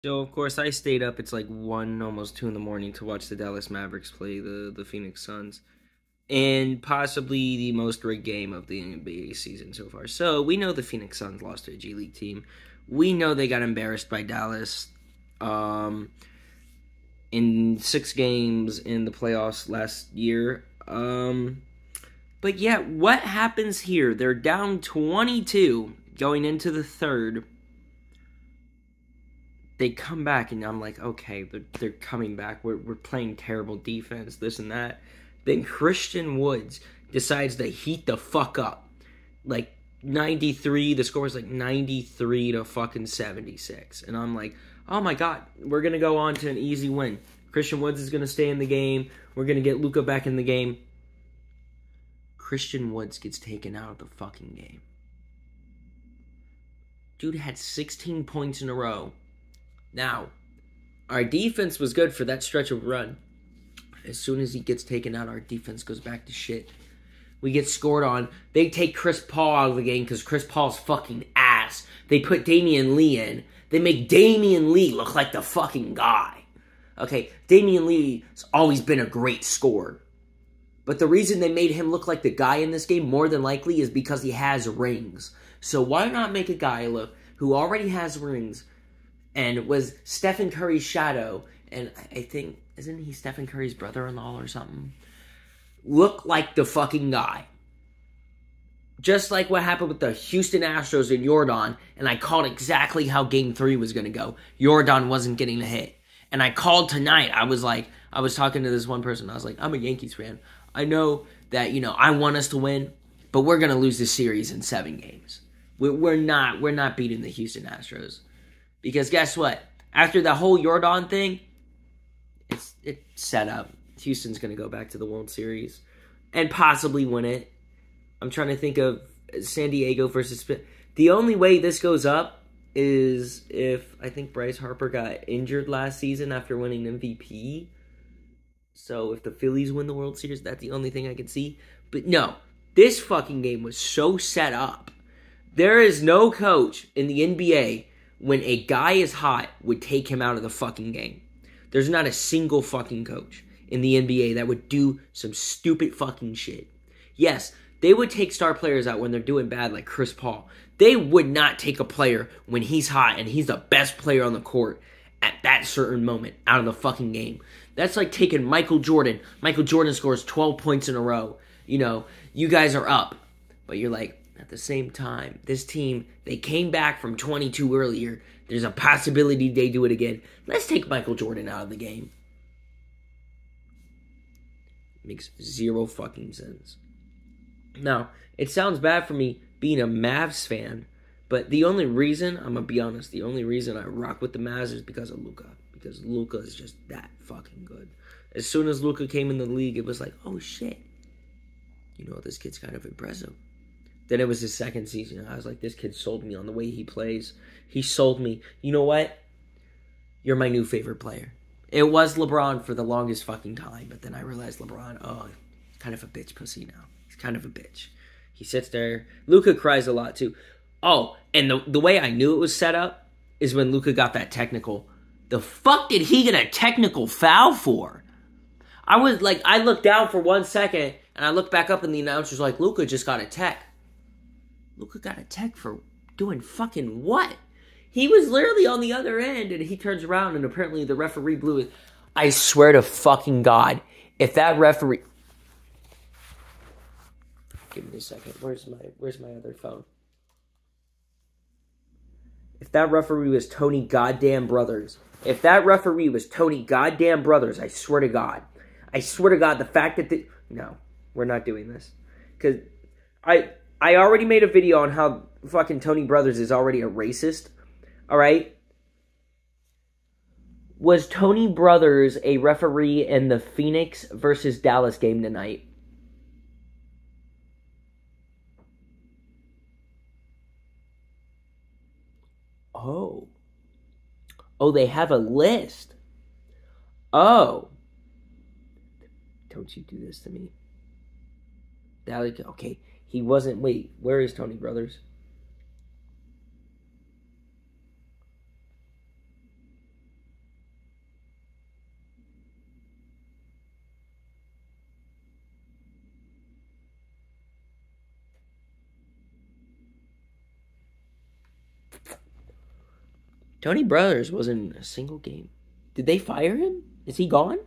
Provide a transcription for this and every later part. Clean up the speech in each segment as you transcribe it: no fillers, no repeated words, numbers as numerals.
So of course I stayed up. It's like 1, almost 2 in the morning to watch the Dallas Mavericks play the Phoenix Suns, and possibly the most rigged game of the NBA season so far. So we know the Phoenix Suns lost to a G League team. We know they got embarrassed by Dallas um, in 6 games in the playoffs last year. But yeah, what happens here? They're down 22 going into the third. They come back, and I'm like, okay, they're coming back. We're playing terrible defense, this and that. Then Christian Woods decides to heat the fuck up. Like 93, the score was like 93 to fucking 76. And I'm like, oh my god, we're going to go on to an easy win. Christian Woods is going to stay in the game. We're going to get Luka back in the game. Christian Woods gets taken out of the fucking game. Dude had 16 points in a row. Now, our defense was good for that stretch of run. As soon as he gets taken out, our defense goes back to shit. We get scored on. They take Chris Paul out of the game because Chris Paul's fucking ass. They put Damian Lee in. They make Damian Lee look like the fucking guy. Okay, Damian Lee's always been a great scorer. But the reason they made him look like the guy in this game, more than likely, is because he has rings. So why not make a guy look who already has rings and was Stephen Curry's shadow, and I think, isn't he Stephen Curry's brother-in-law or something? Look like the fucking guy. Just like what happened with the Houston Astros and Jordan, and I called exactly how Game 3 was going to go. Jordan wasn't getting a hit. And I called tonight, I was talking to this one person, I was like, I'm a Yankees fan. I know that, I want us to win, but we're going to lose this series in 7 games. We're not beating the Houston Astros. Because guess what? After the whole Jordan thing, it's set up. Houston's going to go back to the World Series and possibly win it. I'm trying to think of San Diego versus... The only way this goes up is if I think Bryce Harper got injured last season after winning MVP. So if the Phillies win the World Series, that's the only thing I can see. But no, this fucking game was so set up. There is no coach in the NBA when a guy is hot would take him out of the fucking game. There's not a single fucking coach in the NBA that would do some stupid fucking shit. Yes, they would take star players out when they're doing bad, like Chris Paul. They would not take a player when he's hot and he's the best player on the court at that certain moment out of the fucking game. That's like taking Michael Jordan. Michael Jordan scores 12 points in a row. You guys are up. But you're like, at the same time, this team, they came back from 22 earlier. There's a possibility they do it again. Let's take Michael Jordan out of the game. Makes zero fucking sense. Now, it sounds bad for me being a Mavs fan, but the only reason, I'm going to be honest, the only reason I rock with the Mavs is because of Luka. Because Luka is just that fucking good. As soon as Luka came in the league, it was like, oh shit. This kid's kind of impressive. Then it was his second season. I was like, this kid sold me on the way he plays. He sold me. You know what? You're my new favorite player. It was LeBron for the longest fucking time, but then I realized LeBron, he's kind of a bitch pussy now. He's kind of a bitch. He sits there. Luka cries a lot too. Oh, and the way I knew it was set up is when Luka got that technical. The fuck did he get a technical foul for? I looked down for 1 second, and I looked back up, and the announcer's like, Luka just got a tech. Luka got a tech for doing fucking what? He was literally on the other end, and he turns around, and apparently the referee blew it. I swear to fucking God, if that referee... Give me a second. Where's my other phone? If that referee was Tony Goddamn Brothers, I swear to God. I swear to God, the fact that... No, we're not doing this. Because I already made a video on how fucking Tony Brothers is already a racist. Alright? Was Tony Brothers a referee in the Phoenix versus Dallas game tonight? Oh. Oh, they have a list. Oh. Don't you do this to me. Okay. He wasn't... Wait, where is Tony Brothers? Tony Brothers wasn't in a single game. Did they fire him? Is he gone?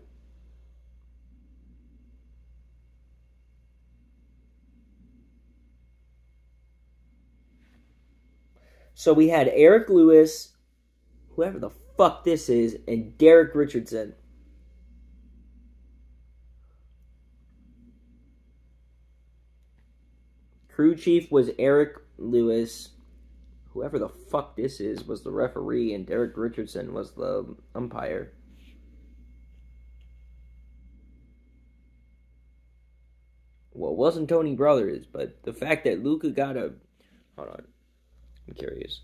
So we had Eric Lewis, whoever the fuck this is, and Derek Richardson. Crew chief was Eric Lewis. Whoever the fuck this is was the referee, and Derek Richardson was the umpire. Well, it wasn't Tony Brothers, but the fact that Luka got a... Hold on. I'm curious.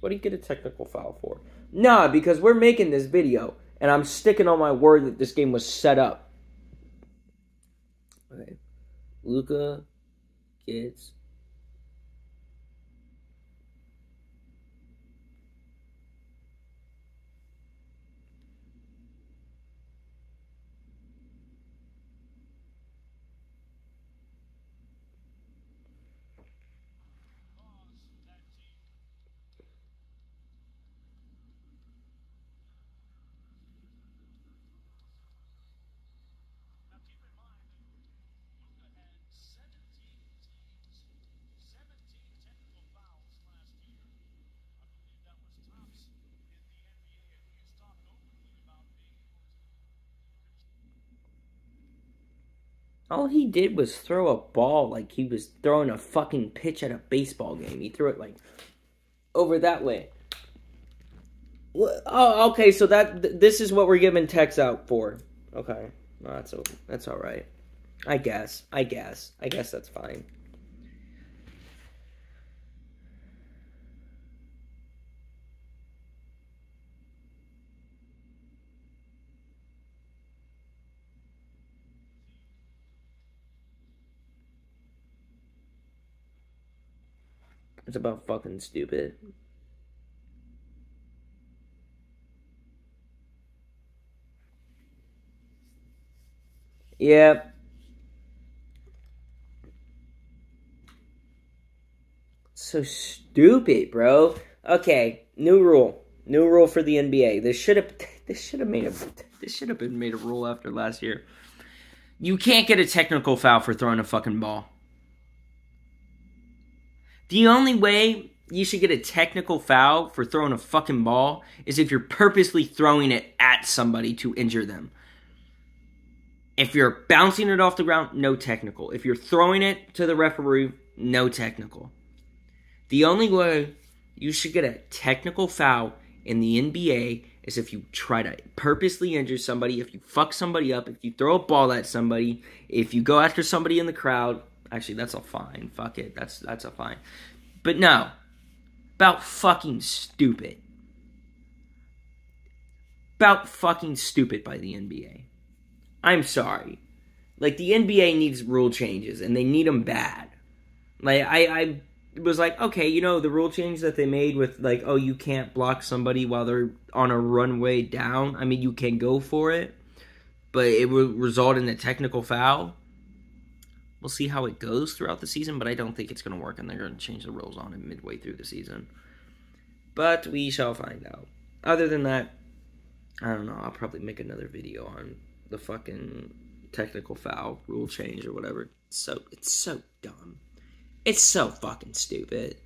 What do you get a technical foul for? Nah, because we're making this video, and I'm sticking on my word that this game was set up. Okay. Luka gets... All he did was throw a ball like he was throwing a fucking pitch at a baseball game. He threw it like over that way. Oh, okay. So this is what we're giving techs out for. Okay, no, that's all right. I guess that's fine. It's about fucking stupid. Yeah. So stupid, bro. Okay, new rule for the NBA. This should have been made a rule after last year. You can't get a technical foul for throwing a fucking ball. The only way you should get a technical foul for throwing a fucking ball is if you're purposely throwing it at somebody to injure them. If you're bouncing it off the ground, no technical. If you're throwing it to the referee, no technical. The only way you should get a technical foul in the NBA is if you try to purposely injure somebody, if you fuck somebody up, if you throw a ball at somebody, if you go after somebody in the crowd. Actually, that's a fine. Fuck it. That's a fine. But no. About fucking stupid. About fucking stupid by the NBA. I'm sorry. Like, the NBA needs rule changes, and they need them bad. Like, I was like, okay, you know, the rule change that they made with, like, oh, you can't block somebody while they're on a runway down. I mean, you can go for it, but it will result in a technical foul. We'll see how it goes throughout the season, but I don't think it's going to work, and they're going to change the rules on it midway through the season. But we shall find out. Other than that, I don't know. I'll probably make another video on the fucking technical foul rule change or whatever. It's so dumb. It's so fucking stupid.